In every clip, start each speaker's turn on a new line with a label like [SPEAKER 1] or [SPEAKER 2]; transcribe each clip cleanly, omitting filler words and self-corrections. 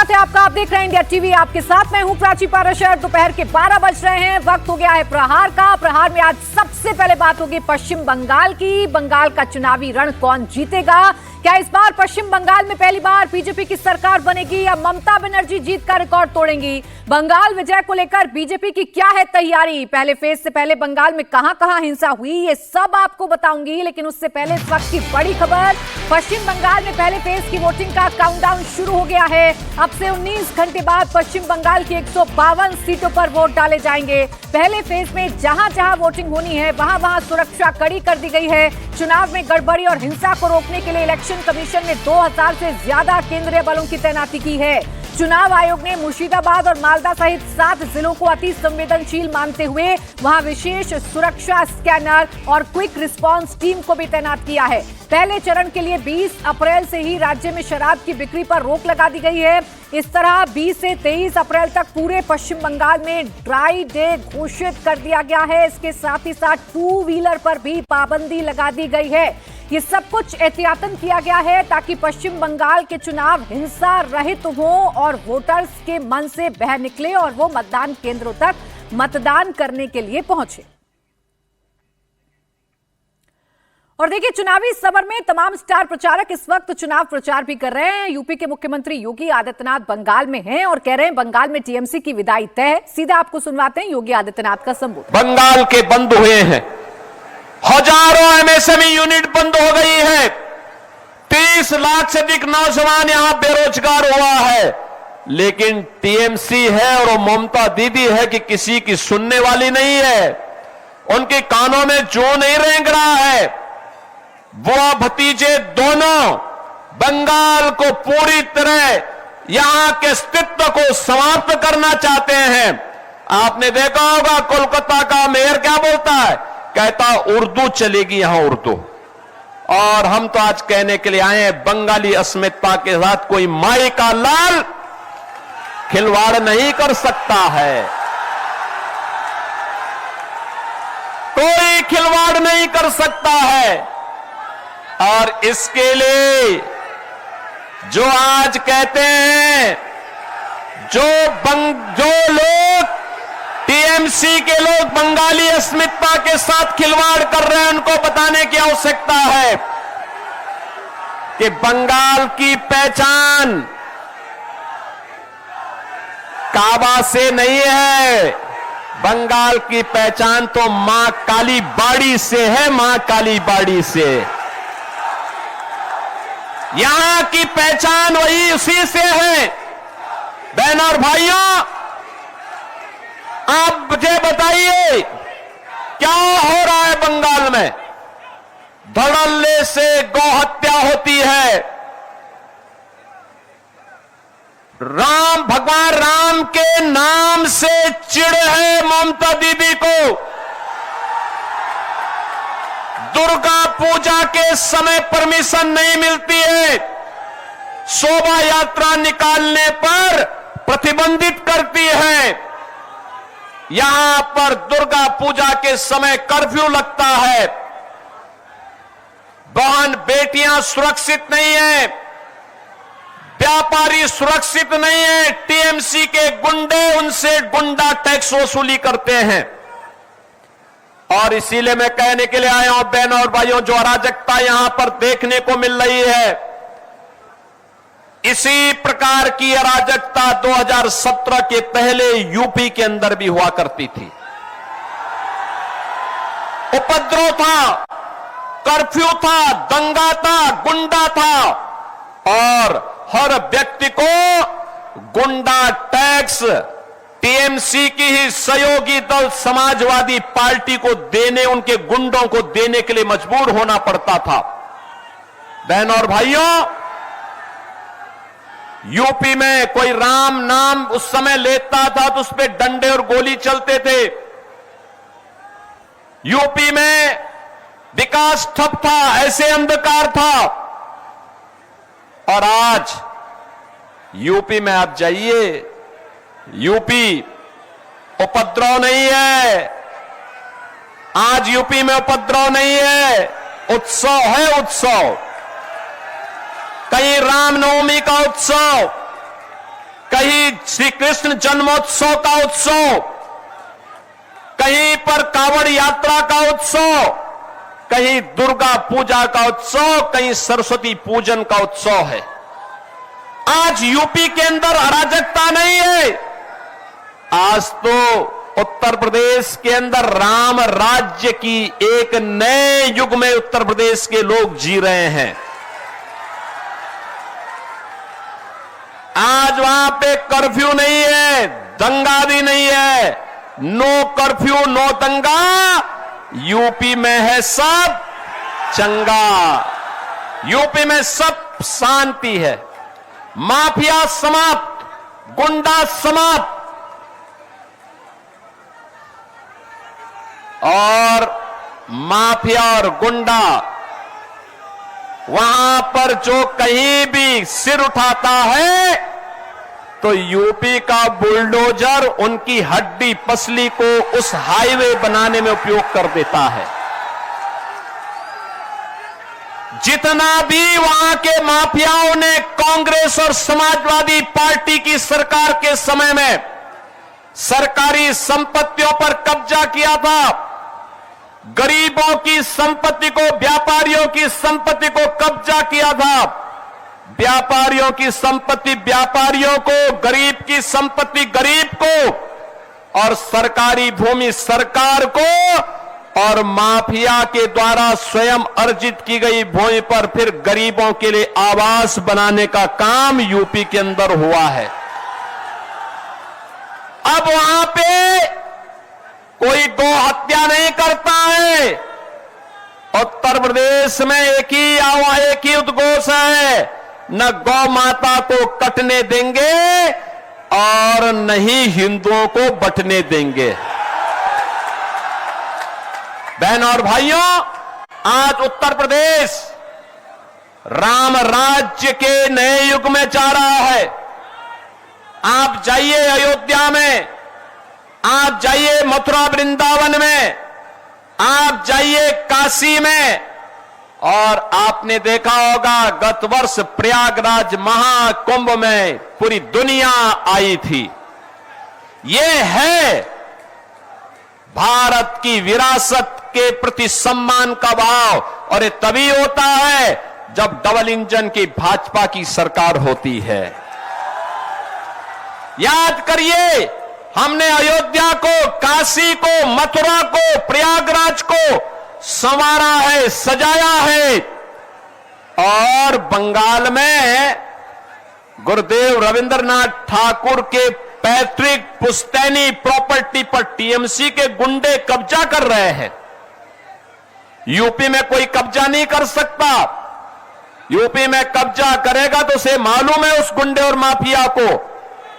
[SPEAKER 1] स्वागत है आपका। आप देख रहे हैं इंडिया टीवी। आपके साथ मैं हूं प्राची पाराशर। दोपहर के 12 बज रहे हैं, वक्त हो गया है प्रहार का। प्रहार में आज सबसे पहले बात होगी पश्चिम बंगाल की। बंगाल का चुनावी रण कौन जीतेगा? क्या इस बार पश्चिम बंगाल में पहली बार बीजेपी की सरकार बनेगी या ममता बनर्जी जीत का रिकॉर्ड तोड़ेंगी? बंगाल विजय को लेकर बीजेपी की क्या है तैयारी? पहले फेज से पहले बंगाल में कहां-कहां हिंसा हुई, ये सब आपको बताऊंगी। लेकिन उससे पहले इस वक्त की बड़ी खबर, पश्चिम बंगाल में पहले फेज की वोटिंग का काउंटडाउन शुरू हो गया है। अब से 19 घंटे बाद पश्चिम बंगाल की 152 सीटों पर वोट डाले जाएंगे। पहले फेज में जहां-जहां वोटिंग होनी है वहां सुरक्षा कड़ी कर दी गई है। चुनाव में गड़बड़ी और हिंसा को रोकने के लिए इलेक्शन कमीशन ने 2000 से ज्यादा केंद्रीय बलों की तैनाती की है। चुनाव आयोग ने मुर्शिदाबाद और मालदा सहित 7 जिलों को अति संवेदनशील मानते हुए वहां विशेष सुरक्षा स्कैनर और क्विक रिस्पांस टीम को भी तैनात किया है। पहले चरण के लिए 20 अप्रैल से ही राज्य में शराब की बिक्री पर रोक लगा दी गई है। इस तरह 20 से 23 अप्रैल तक पूरे पश्चिम बंगाल में ड्राई डे घोषित कर दिया गया है। इसके साथ ही साथ 2 व्हीलर पर भी पाबंदी लगा दी गई है। ये सब कुछ एहतियातन किया गया है ताकि पश्चिम बंगाल के चुनाव हिंसा रहित हो और वोटर्स के मन से बह निकले और वो मतदान केंद्रों तक मतदान करने के लिए पहुंचे। और देखिए, चुनावी समर में तमाम स्टार प्रचारक इस वक्त चुनाव प्रचार भी कर रहे हैं। यूपी के मुख्यमंत्री योगी आदित्यनाथ बंगाल में हैं और कह रहे हैं बंगाल में टीएमसी की विदाई तय है। सीधा आपको सुनवाते हैं योगी आदित्यनाथ का संबोधन।
[SPEAKER 2] बंगाल के बंद हुए हैं, हजारों एमएसएमई यूनिट बंद हो गई है, 30 लाख से अधिक नौजवान यहां बेरोजगार हुआ है। लेकिन टीएमसी है और वो ममता दीदी है कि किसी की सुनने वाली नहीं है। उनके कानों में जो नहीं रेंग रहा है। बुआ भतीजे दोनों बंगाल को पूरी तरह यहां के अस्तित्व को समाप्त करना चाहते हैं। आपने देखा होगा कोलकाता का मेयर क्या बोलता है, कहता उर्दू चलेगी यहां उर्दू। और हम तो आज कहने के लिए आए हैं, बंगाली अस्मिता के साथ कोई माई का लाल खिलवाड़ नहीं कर सकता है, कोई खिलवाड़ नहीं कर सकता है। और इसके लिए जो आज कहते हैं, जो लोग टीएमसी के लोग बंगाली अस्मिता के साथ खिलवाड़ कर रहे हैं, उनको बताने की आवश्यकता है कि बंगाल की पहचान काबा से नहीं है। बंगाल की पहचान तो मां काली बाड़ी से है, मां काली बाड़ी से। यहां की पहचान वही उसी से है। बहनों और भाइयों, आप मुझे बताइए क्या हो रहा है बंगाल में? धड़ल्ले से गौहत्या होती है। भगवान राम के नाम से चिढ़ है ममता दीदी को। दुर्गा पूजा के समय परमिशन नहीं मिलती है, शोभा यात्रा निकालने पर प्रतिबंधित करती है। यहां पर दुर्गा पूजा के समय कर्फ्यू लगता है। बहन बेटियां सुरक्षित नहीं है, व्यापारी सुरक्षित नहीं है। टीएमसी के गुंडे उनसे गुंडा टैक्स वसूली करते हैं। और इसीलिए मैं कहने के लिए आया हूं, बहनों और भाइयों, जो अराजकता यहां पर देखने को मिल रही है, इसी प्रकार की अराजकता 2017 के पहले यूपी के अंदर भी हुआ करती थी। उपद्रव था, कर्फ्यू था, दंगा था, गुंडा था और हर व्यक्ति को गुंडा टैक्स टीएमसी की ही सहयोगी दल समाजवादी पार्टी को देने, उनके गुंडों को देने के लिए मजबूर होना पड़ता था। बहनों और भाइयों, यूपी में कोई राम नाम उस समय लेता था तो उस पर डंडे और गोली चलते थे। यूपी में विकास ठप था, ऐसे अंधकार था। और आज यूपी में आप जाइए, यूपी उपद्रव नहीं है। आज यूपी में उपद्रव नहीं है, उत्सव है, उत्सव। कहीं रामनवमी का उत्सव, कहीं श्री कृष्ण जन्मोत्सव का उत्सव, कहीं पर कांवड़ यात्रा का उत्सव, कहीं दुर्गा पूजा का उत्सव, कहीं सरस्वती पूजन का उत्सव है। आज यूपी के अंदर अराजकता नहीं है, आज तो उत्तर प्रदेश के अंदर राम राज्य की एक नए युग में उत्तर प्रदेश के लोग जी रहे हैं। आज वहां पे कर्फ्यू नहीं है, दंगा भी नहीं है, नो कर्फ्यू नो दंगा, यूपी में है सब चंगा, यूपी में सब शांति है, माफिया समाप्त, गुंडा समाप्त, और माफिया और गुंडा वहां पर जो कहीं भी सिर उठाता है तो यूपी का बुलडोजर उनकी हड्डी पसली को उस हाईवे बनाने में उपयोग कर देता है। जितना भी वहां के माफियाओं ने कांग्रेस और समाजवादी पार्टी की सरकार के समय में सरकारी संपत्तियों पर कब्जा किया था, गरीबों की संपत्ति को, व्यापारियों की संपत्ति को कब्जा किया था, व्यापारियों की संपत्ति व्यापारियों को, गरीब की संपत्ति गरीब को, और सरकारी भूमि सरकार को, और माफिया के द्वारा स्वयं अर्जित की गई भूमि पर फिर गरीबों के लिए आवास बनाने का काम यूपी के अंदर हुआ है। अब वहां पे कोई गौ हत्या नहीं करता है। उत्तर प्रदेश में एक ही उद्घोष है, न गौ माता को कटने देंगे और न ही हिंदुओं को बंटने देंगे। बहन और भाइयों, आज उत्तर प्रदेश राम राज्य के नए युग में जा रहा है। आप जाइए अयोध्या में, आप जाइए मथुरा वृंदावन में, आप जाइए काशी में, और आपने देखा होगा गत वर्ष प्रयागराज महाकुंभ में पूरी दुनिया आई थी। ये है भारत की विरासत के प्रति सम्मान का भाव, और ये तभी होता है जब डबल इंजन की भाजपा की सरकार होती है। याद करिए, हमने अयोध्या को, काशी को, मथुरा को, प्रयागराज को संवारा है, सजाया है, और बंगाल में गुरुदेव रविंद्रनाथ ठाकुर के पैतृक पुश्तैनी प्रॉपर्टी पर टीएमसी के गुंडे कब्जा कर रहे हैं। यूपी में कोई कब्जा नहीं कर सकता। यूपी में कब्जा करेगा तो उसे मालूम है उस गुंडे और माफिया को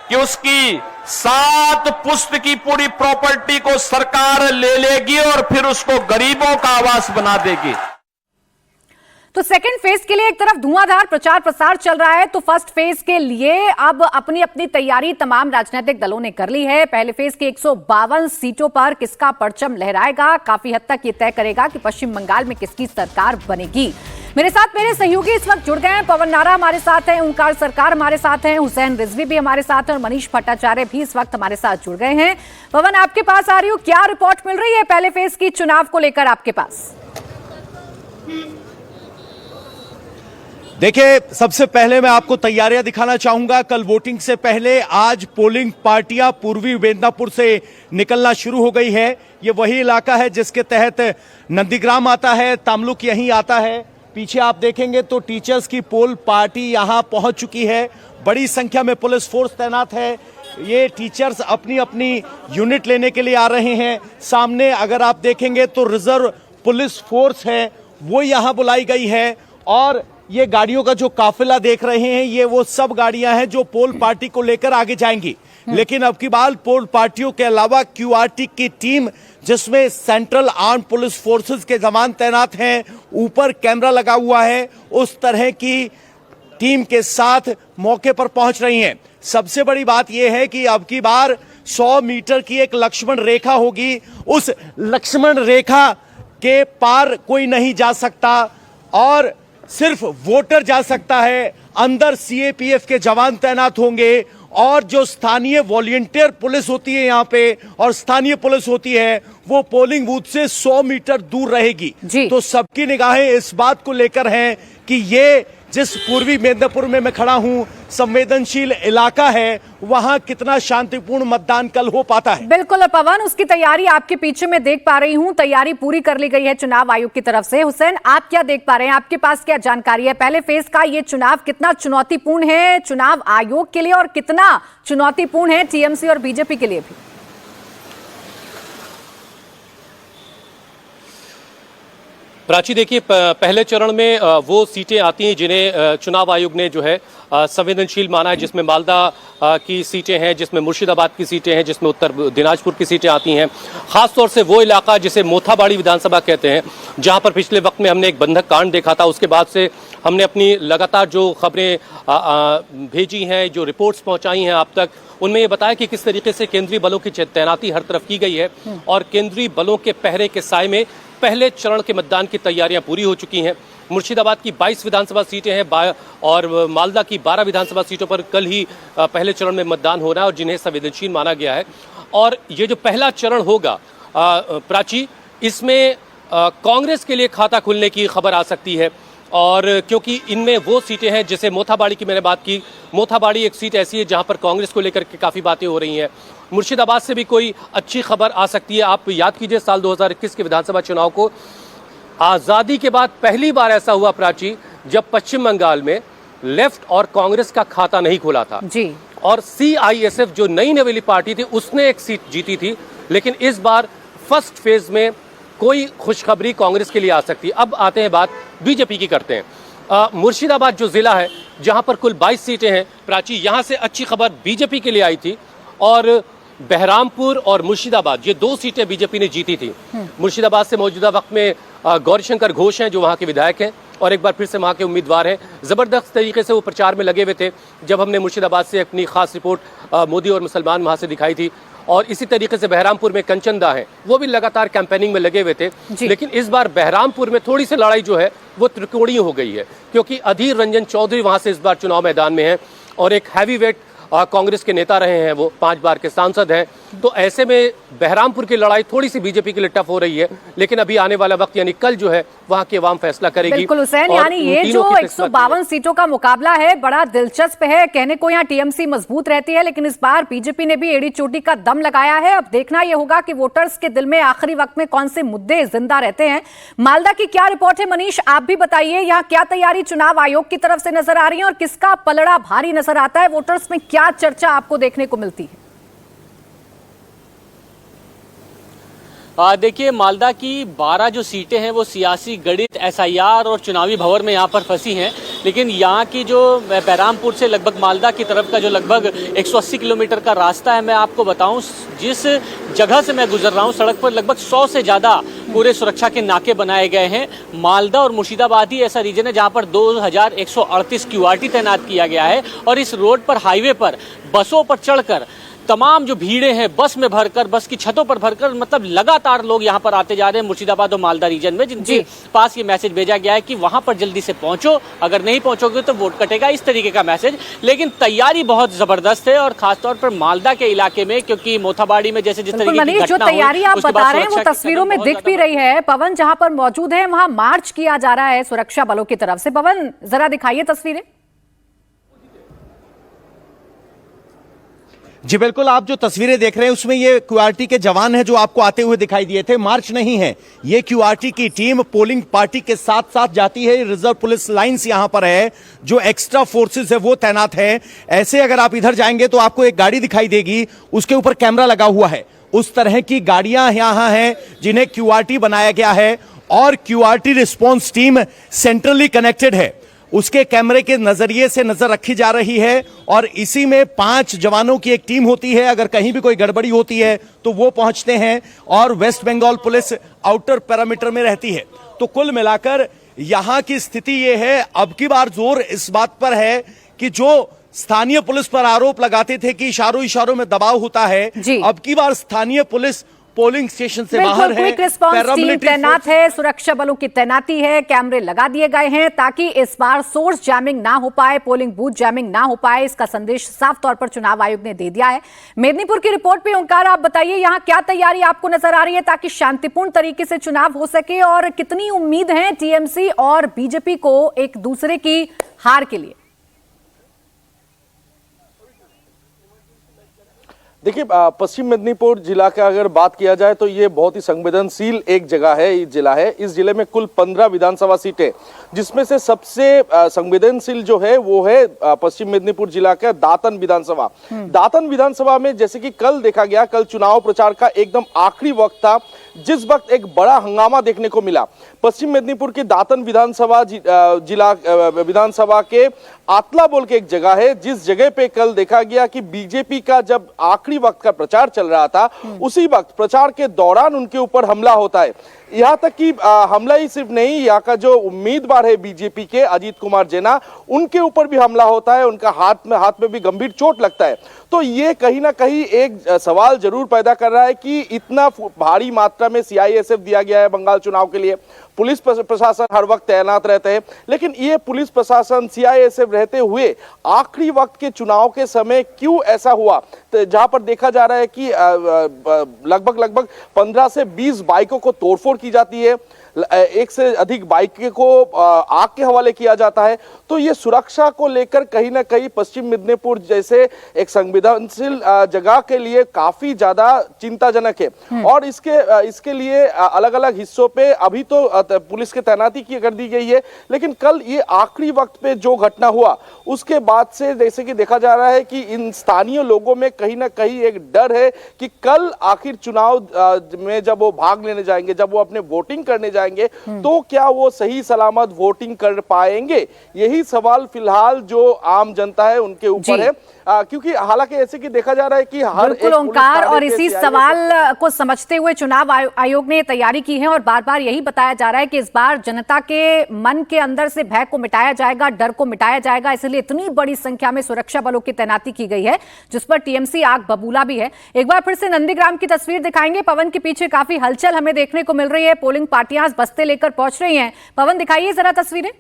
[SPEAKER 2] कि उसकी 7 पुश्त की पूरी प्रॉपर्टी को सरकार ले लेगी और फिर उसको गरीबों का आवास बना देगी।
[SPEAKER 1] तो सेकंड फेज के लिए एक तरफ धुआंधार प्रचार प्रसार चल रहा है, तो फर्स्ट फेज के लिए अब अपनी अपनी तैयारी तमाम राजनीतिक दलों ने कर ली है। पहले फेज की 152 सीटों पर किसका परचम लहराएगा, काफी हद तक ये तय करेगा कि पश्चिम बंगाल में किसकी सरकार बनेगी। मेरे साथ मेरे सहयोगी इस वक्त जुड़ गए हैं। पवन नारा हमारे साथ हैं, ओंकार सरकार हमारे साथ हैं, हुसैन रिजवी भी हमारे साथ हैं, और मनीष भट्टाचार्य भी इस वक्त हमारे साथ जुड़ गए हैं। पवन, आपके पास आ रही हूँ, क्या रिपोर्ट मिल रही है पहले फेज की चुनाव को लेकर आपके पास?
[SPEAKER 3] देखिए, सबसे पहले मैं आपको तैयारियां दिखाना चाहूंगा। कल वोटिंग से पहले आज पोलिंग पार्टियां पूर्वी मेदिनीपुर से निकलना शुरू हो गई है। ये वही इलाका है जिसके तहत नंदीग्राम आता है, तामलुक यहीं आता है। पीछे आप देखेंगे तो टीचर्स की पोल पार्टी यहां पहुंच चुकी है। बड़ी संख्या में पुलिस फोर्स तैनात है। ये टीचर्स अपनी अपनी यूनिट लेने के लिए आ रहे हैं। सामने अगर आप देखेंगे तो रिजर्व पुलिस फोर्स है, वो यहां बुलाई गई है। और ये गाड़ियों का जो काफिला देख रहे हैं, ये वो सब गाड़ियां हैं जो पोल पार्टी को लेकर आगे जाएंगी। लेकिन अब की बार पोल पार्टियों के अलावा क्यूआरटी की टीम, जिसमें सेंट्रल आर्म पुलिस फोर्सेस के जवान तैनात हैं, ऊपर कैमरा लगा हुआ है, उस तरह की टीम के साथ मौके पर पहुंच रही हैं। सबसे बड़ी बात यह है कि अब की बार 100 मीटर की एक लक्ष्मण रेखा होगी। उस लक्ष्मण रेखा के पार कोई नहीं जा सकता और सिर्फ वोटर जा सकता है। अंदर सीएपीएफ के जवान तैनात होंगे और जो स्थानीय वॉलंटियर पुलिस होती है यहां पे और स्थानीय पुलिस होती है वो पोलिंग बूथ से 100 मीटर दूर रहेगी। तो सबकी निगाहें इस बात को लेकर हैं कि ये जिस पूर्वी मेदिनीपुर में मैं खड़ा हूं संवेदनशील इलाका है वहां कितना शांतिपूर्ण मतदान कल हो पाता है।
[SPEAKER 1] बिल्कुल पवन, उसकी तैयारी आपके पीछे मैं देख पा रही हूं, तैयारी पूरी कर ली गई है चुनाव आयोग की तरफ से। हुसैन, आप क्या देख पा रहे हैं, आपके पास क्या जानकारी है? पहले फेज का ये चुनाव कितना चुनौतीपूर्ण है चुनाव आयोग के लिए और कितना चुनौतीपूर्ण है टीएमसी और बीजेपी के लिए भी?
[SPEAKER 4] प्राची, देखिए पहले चरण में वो सीटें आती हैं जिन्हें चुनाव आयोग ने जो है संवेदनशील माना है, जिसमें मालदा की सीटें हैं, जिसमें मुर्शिदाबाद की सीटें हैं, जिसमें उत्तर दिनाजपुर की सीटें आती हैं। खासतौर से वो इलाका जिसे मोथाबाड़ी विधानसभा कहते हैं, जहां पर पिछले वक्त में हमने एक बंधक कांड देखा था। उसके बाद से हमने अपनी लगातार जो खबरें भेजी हैं, जो रिपोर्ट्स पहुंचाई हैं आप तक, उनमें ये बताया कि किस तरीके से केंद्रीय बलों की तैनाती हर तरफ की गई है और केंद्रीय बलों के पहरे के साए में पहले चरण के मतदान की तैयारियां पूरी हो चुकी हैं। मुर्शिदाबाद की 22 विधानसभा सीटें हैं और मालदा की 12 विधानसभा सीटों पर कल ही पहले चरण में मतदान हो रहा है और जिन्हें संवेदनशील माना गया है। और ये जो पहला चरण होगा प्राची, इसमें कांग्रेस के लिए खाता खुलने की खबर आ सकती है और क्योंकि इनमें वो सीटें हैं, जैसे मोथाबाड़ी की मैंने बात की, मोथाबाड़ी एक सीट ऐसी है जहां पर कांग्रेस को लेकर के काफ़ी बातें हो रही हैं। मुर्शिदाबाद से भी कोई अच्छी खबर आ सकती है। आप याद कीजिए साल 2021 के विधानसभा चुनाव को, आज़ादी के बाद पहली बार ऐसा हुआ प्राची जब पश्चिम बंगाल में लेफ्ट और कांग्रेस का खाता नहीं खुला था
[SPEAKER 1] जी। और
[SPEAKER 4] CISF जो नई नवेली पार्टी थी उसने एक सीट जीती थी, लेकिन इस बार फर्स्ट फेज में कोई खुशखबरी कांग्रेस के लिए आ सकती है। अब आते हैं बात बीजेपी की करते हैं। मुर्शिदाबाद जो जिला है जहां पर कुल 22 सीटें हैं प्राची, यहां से अच्छी खबर बीजेपी के लिए आई थी और बहरामपुर और मुर्शिदाबाद ये 2 सीटें बीजेपी ने जीती थी। मुर्शिदाबाद से मौजूदा वक्त में गौरीशंकर घोष हैं जो वहां के विधायक हैं और एक बार फिर से वहां के उम्मीदवार हैं। जबरदस्त तरीके से वो प्रचार में लगे हुए थे जब हमने मुर्शिदाबाद से अपनी खास रिपोर्ट मोदी और मुसलमान वहां से दिखाई थी। और इसी तरीके से बहरामपुर में कंचनदा है, वो भी लगातार कैंपेनिंग में लगे हुए थे। लेकिन इस बार बहरामपुर में थोड़ी सी लड़ाई जो है वो त्रिकोणीय हो गई है, क्योंकि अधीर रंजन चौधरी वहां से इस बार चुनाव मैदान में है और एक हैवी वेट कांग्रेस के नेता रहे हैं, वो 5 बार के सांसद हैं। तो ऐसे में बहरामपुर की लड़ाई थोड़ी सी बीजेपी के लिए टफ हो रही है, लेकिन अभी आने वाला वक्त यानी कल जो है वहां की आवाम फैसला करेगी।
[SPEAKER 1] बिल्कुल हुसैन, यानी ये जो 152 सीटों का मुकाबला है बड़ा दिलचस्प है। कहने को यहाँ टीएमसी मजबूत रहती है, लेकिन इस बार बीजेपी ने भी एड़ी चोटी का दम लगाया है। अब देखना यह होगा कि वोटर्स के दिल में आखिरी वक्त में कौन से मुद्दे जिंदा रहते हैं। मालदा की क्या रिपोर्ट है मनीष, आप भी बताइए, यहाँ क्या तैयारी चुनाव आयोग की तरफ से नजर आ रही है और किसका पलड़ा भारी नजर आता है? वोटर्स में क्या चर्चा आपको देखने को मिलती है?
[SPEAKER 5] देखिए, मालदा की 12 जो सीटें हैं वो सियासी गणित, SIR और चुनावी भंवर में यहाँ पर फंसी हैं। लेकिन यहाँ की जो बहरामपुर से लगभग मालदा की तरफ का जो लगभग 180 किलोमीटर का रास्ता है, मैं आपको बताऊं जिस जगह से मैं गुजर रहा हूँ सड़क पर लगभग 100 से ज़्यादा पूरे सुरक्षा के नाके बनाए गए हैं। मालदा और मुर्शिदाबाद ही ऐसा रीजन है जहाँ पर 2138 QRT तैनात किया गया है और इस रोड पर, हाईवे पर बसों पर चढ़कर तमाम जो भीड़ें हैं बस में भरकर, बस की छतों पर भरकर, मतलब लगातार लोग यहाँ पर आते जा रहे हैं मुर्शिदाबाद और मालदा रीजन में, जिनके पास ये मैसेज भेजा गया है कि वहां पर जल्दी से पहुंचो, अगर नहीं पहुंचोगे तो वोट कटेगा, इस तरीके का मैसेज। लेकिन तैयारी बहुत जबरदस्त है और खासतौर पर मालदा के इलाके में, क्योंकि मोथाबाड़ी में जैसे जिस तरीके की
[SPEAKER 1] जो तैयारी आप बता रहे हैं वो तस्वीरों में दिख भी रही है। पवन जहां पर मौजूद है वहां मार्च किया जा रहा है सुरक्षा बलों की तरफ से। पवन, जरा दिखाइए तस्वीरें।
[SPEAKER 3] जी बिल्कुल, आप जो तस्वीरें देख रहे हैं उसमें ये QRT के जवान हैं जो आपको आते हुए दिखाई दिए थे। मार्च नहीं है, ये QRT की टीम पोलिंग पार्टी के साथ साथ जाती है। रिजर्व पुलिस लाइंस यहां पर है, जो एक्स्ट्रा फोर्सेस है वो तैनात है। ऐसे अगर आप इधर जाएंगे तो आपको एक गाड़ी दिखाई देगी, उसके ऊपर कैमरा लगा हुआ है। उस तरह की गाड़ियां यहां हैं जिन्हें QRT बनाया गया है और QRT response team centrally connected है, उसके कैमरे के नजरिए से नजर रखी जा रही है और इसी में 5 जवानों की एक टीम होती है। अगर कहीं भी कोई गड़बड़ी होती है तो वो पहुंचते हैं और West Bengal police outer parameter में रहती है। तो कुल मिलाकर यहां की स्थिति ये है। अब की बार जोर इस बात पर है कि जो स्थानीय पुलिस पर आरोप लगाते थे कि इशारों इशारों में दबाव होता है, अब की बार स्थानीय पुलिस पोलिंग स्टेशन से
[SPEAKER 1] बिल्कुल,
[SPEAKER 3] बाहर है।
[SPEAKER 1] क्विक रिस्पांस टीम
[SPEAKER 3] पैरामिलिट्री
[SPEAKER 1] तैनात है, सुरक्षा बलों की तैनाती है, कैमरे लगा दिए गए हैं ताकि इस बार सोर्स जैमिंग ना हो पाए, पोलिंग बूथ जैमिंग ना हो पाए। इसका संदेश साफ तौर पर चुनाव आयोग ने दे दिया है। मेदिनीपुर की रिपोर्ट पे ओंकार, आप बताइए यहाँ क्या तैयारी आपको नजर आ रही है ताकि शांतिपूर्ण तरीके से चुनाव हो सके, और कितनी उम्मीद है टीएमसी और बीजेपी को एक दूसरे की हार के लिए?
[SPEAKER 6] देखिए, पश्चिम मेदिनीपुर जिला का अगर बात किया जाए तो ये बहुत ही संवेदनशील एक जगह है, ये जिला है। इस जिले में कुल 15 विधानसभा सीटें, जिसमें से सबसे संवेदनशील जो है वो है पश्चिम मेदिनीपुर जिला का दातन विधानसभा। दातन विधानसभा में जैसे कि कल देखा गया, कल चुनाव प्रचार का एकदम आखिरी वक्त था, जिस वक्त एक बड़ा हंगामा देखने को मिला। पश्चिम मेदिनीपुर की दातन विधानसभा जिला विधानसभा के आतला बोल के एक जगह है, जिस जगह पे कल देखा गया कि बीजेपी का जब आखिरी वक्त का प्रचार चल रहा था, उसी वक्त प्रचार के दौरान उनके ऊपर हमला होता है। यहाँ तक कि हमला ही सिर्फ नहीं, यहाँ का जो उम्मीदवार है बीजेपी के अजीत कुमार जेना, उनके ऊपर भी हमला होता है, उनका हाथ में भी गंभीर चोट लगता है। तो ये कहीं ना कहीं एक सवाल जरूर पैदा कर रहा है कि इतना भारी मात्रा में सीआईएसएफ दिया गया है बंगाल चुनाव के लिए। पुलिस प्रशासन हर वक्त तैनात रहते हैं, लेकिन ये पुलिस प्रशासन सीआईएसएफ रहते हुए आखिरी वक्त के चुनाव के समय क्यों ऐसा हुआ? तो जहां पर देखा जा रहा है कि लगभग 15 से 20 बाइकों को तोड़फोड़ की जाती है, एक से अधिक बाइक को आग के हवाले किया जाता है। तो ये सुरक्षा को लेकर कहीं ना कहीं पश्चिम मेदिनीपुर जैसे एक संवेदनशील जगह के लिए काफी ज्यादा चिंताजनक है। और इसके लिए अलग अलग हिस्सों पे अभी तो पुलिस की तैनाती कर दी गई है, लेकिन कल ये आखिरी वक्त पे जो घटना हुआ, उसके बाद से जैसे कि देखा जा रहा है कि इन स्थानीय लोगों में कहीं ना कहीं एक डर है कि कल आखिर चुनाव में जब वो भाग लेने जाएंगे, जब वो अपने वोटिंग करने जाएंगे, तो क्या वो सही सलामत वोटिंग कर पाएंगे? यही सवाल फिलहाल जो आम जनता है उनके ऊपर है, क्योंकि हालांकि ऐसे कि देखा जा रहा है कि हर
[SPEAKER 1] बिल्कुल ओंकार, और इसी सवाल को समझते हुए चुनाव आयोग ने तैयारी की है और बार बार यही बताया जा रहा है कि इस बार जनता के मन के अंदर से भय को मिटाया जाएगा, डर को मिटाया जाएगा। इसलिए इतनी बड़ी संख्या में सुरक्षा बलों की तैनाती की गई है, जिस पर टीएमसी आग बबूला भी है। एक बार फिर से नंदीग्राम की तस्वीर दिखाएंगे। पवन के पीछे काफी हलचल हमें देखने को मिल रही है, पोलिंग पार्टियां बस्ते लेकर पहुंच रही हैं। पवन, दिखाइए जरा तस्वीरें।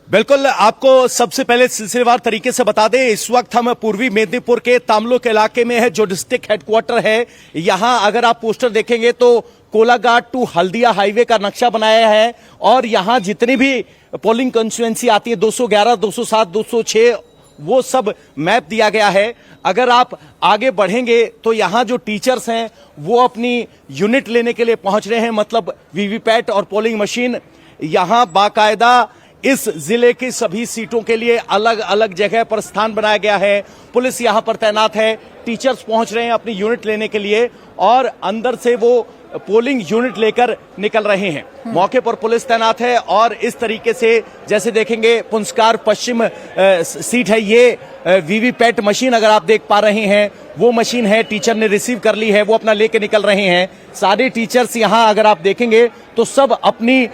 [SPEAKER 3] बिल्कुल, आपको सबसे पहले सिलसिलेवार तरीके से बता दें, इस वक्त हम पूर्वी मेदिनीपुर के तामलुक इलाके में है, जो डिस्ट्रिक्ट हेडक्वार्टर है। यहां अगर आप पोस्टर देखेंगे तो कोलाघाट टू हल्दिया हाईवे का नक्शा बनाया है, और यहां जितनी भी पोलिंग कंस्टिट्यूएंसी आती है, 211, 207, 206, वो सब मैप दिया गया है। अगर आप आगे बढ़ेंगे तो यहां जो टीचर्स हैं वो अपनी यूनिट लेने के लिए पहुंच रहे हैं, मतलब वीवीपैट और पोलिंग मशीन। यहां बाकायदा इस जिले की सभी सीटों के लिए अलग अलग जगह पर स्थान बनाया गया है। पुलिस यहां पर तैनात है, टीचर्स पहुंच रहे हैं अपनी यूनिट लेने के लिए, और अंदर से वो पोलिंग यूनिट लेकर निकल रहे हैं। मौके पर पुलिस तैनात है, और इस तरीके से जैसे देखेंगे पुंस्कार पश्चिम सीट है, ये वीवीपैट मशीन अगर आप देख पा रहे हैं, वो मशीन है, टीचर ने रिसीव कर ली है, वो अपना लेके निकल रहे हैं। सारे टीचर्स यहां अगर आप देखेंगे तो सब अपनी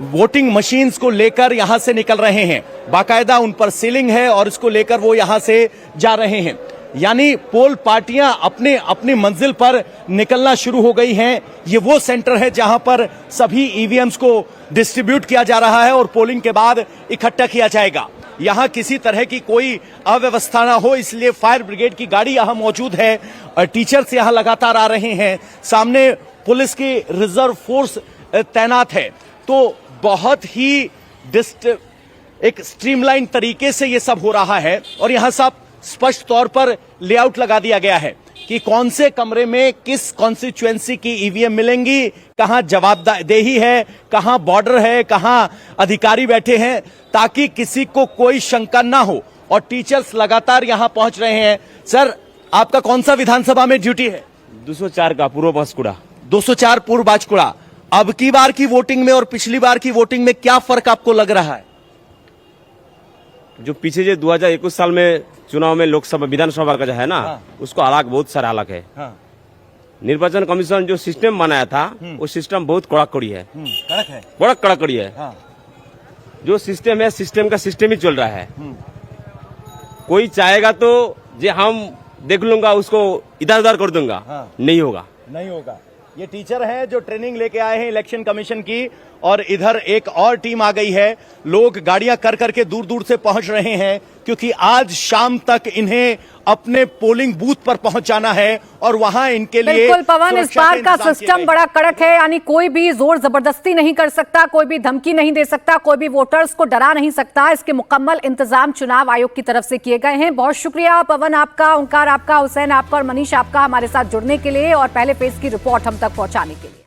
[SPEAKER 3] वोटिंग मशीन्स को लेकर यहां से निकल रहे हैं। बाकायदा उन पर सीलिंग है और इसको लेकर वो यहां से जा रहे हैं। यानी पोल पार्टियां अपने अपनी मंजिल पर निकलना शुरू हो गई हैं। ये वो सेंटर है जहां पर सभी ईवीएम्स को डिस्ट्रीब्यूट किया जा रहा है और पोलिंग के बाद इकट्ठा किया जाएगा। यहां किसी तरह की कोई अव्यवस्था ना हो, इसलिए फायर ब्रिगेड की गाड़ी यहां मौजूद है, और टीचर्स यहां लगातार आ रहे हैं। सामने पुलिस की रिजर्व फोर्स तैनात है। तो बहुत ही एक स्ट्रीमलाइन तरीके से ये सब हो रहा है, और यहां सब स्पष्ट तौर पर लेआउट लगा दिया गया है कि कौन से कमरे में किस कॉन्स्टिट्यूएंसी की ईवीएम मिलेंगी, कहां जवाबदेही है, कहां बॉर्डर है, कहां अधिकारी बैठे हैं, ताकि किसी को कोई शंका ना हो। और टीचर्स लगातार यहां पहुंच रहे हैं। सर, आपका कौन सा विधानसभा में ड्यूटी है?
[SPEAKER 7] 204 का पूर्व बांसकुड़ा।
[SPEAKER 3] 204 पूर्व बांसकुड़ा। अब की बार की वोटिंग में और पिछली बार की वोटिंग में क्या फर्क आपको लग रहा है?
[SPEAKER 7] जो पीछे जो 2021 साल में चुनाव में लोकसभा विधानसभा का जो है ना, उसको अलग बहुत सारा अलग है। निर्वाचन कमीशन जो सिस्टम बनाया था, वो सिस्टम बहुत कड़ाकड़ी है,
[SPEAKER 3] कड़क है,
[SPEAKER 7] बड़ा कड़ाकड़ी है। जो सिस्टम है, सिस्टम का सिस्टम ही चल रहा है। कोई चाहेगा तो जे हम देख लूंगा, उसको इधर उधर कर दूंगा।
[SPEAKER 3] हाँ।
[SPEAKER 7] नहीं होगा।
[SPEAKER 3] नहीं होगा। ये टीचर हैं जो ट्रेनिंग लेके आए हैं इलेक्शन कमीशन की, और इधर एक और टीम आ गई है। लोग गाड़ियां कर करके दूर दूर से पहुंच रहे हैं, क्योंकि आज शाम तक इन्हें अपने पोलिंग बूथ पर पहुंचाना है और वहां इनके लिए
[SPEAKER 1] बिल्कुल पवन, इस
[SPEAKER 3] सुरक्षा
[SPEAKER 1] बार
[SPEAKER 3] के
[SPEAKER 1] का
[SPEAKER 3] इंतजाम किए
[SPEAKER 1] सिस्टम
[SPEAKER 3] गए।
[SPEAKER 1] बड़ा कड़क है, यानी कोई भी जोर जबरदस्ती नहीं कर सकता, कोई भी धमकी नहीं दे सकता, कोई भी वोटर्स को डरा नहीं सकता। इसके मुकम्मल इंतजाम चुनाव आयोग की तरफ से किए गए हैं। बहुत शुक्रिया पवन आपका, ओंकार आपका, हुसैन आपका और मनीष आपका हमारे साथ जुड़ने के लिए और पहले फेज की रिपोर्ट हम तक पहुंचाने के लिए।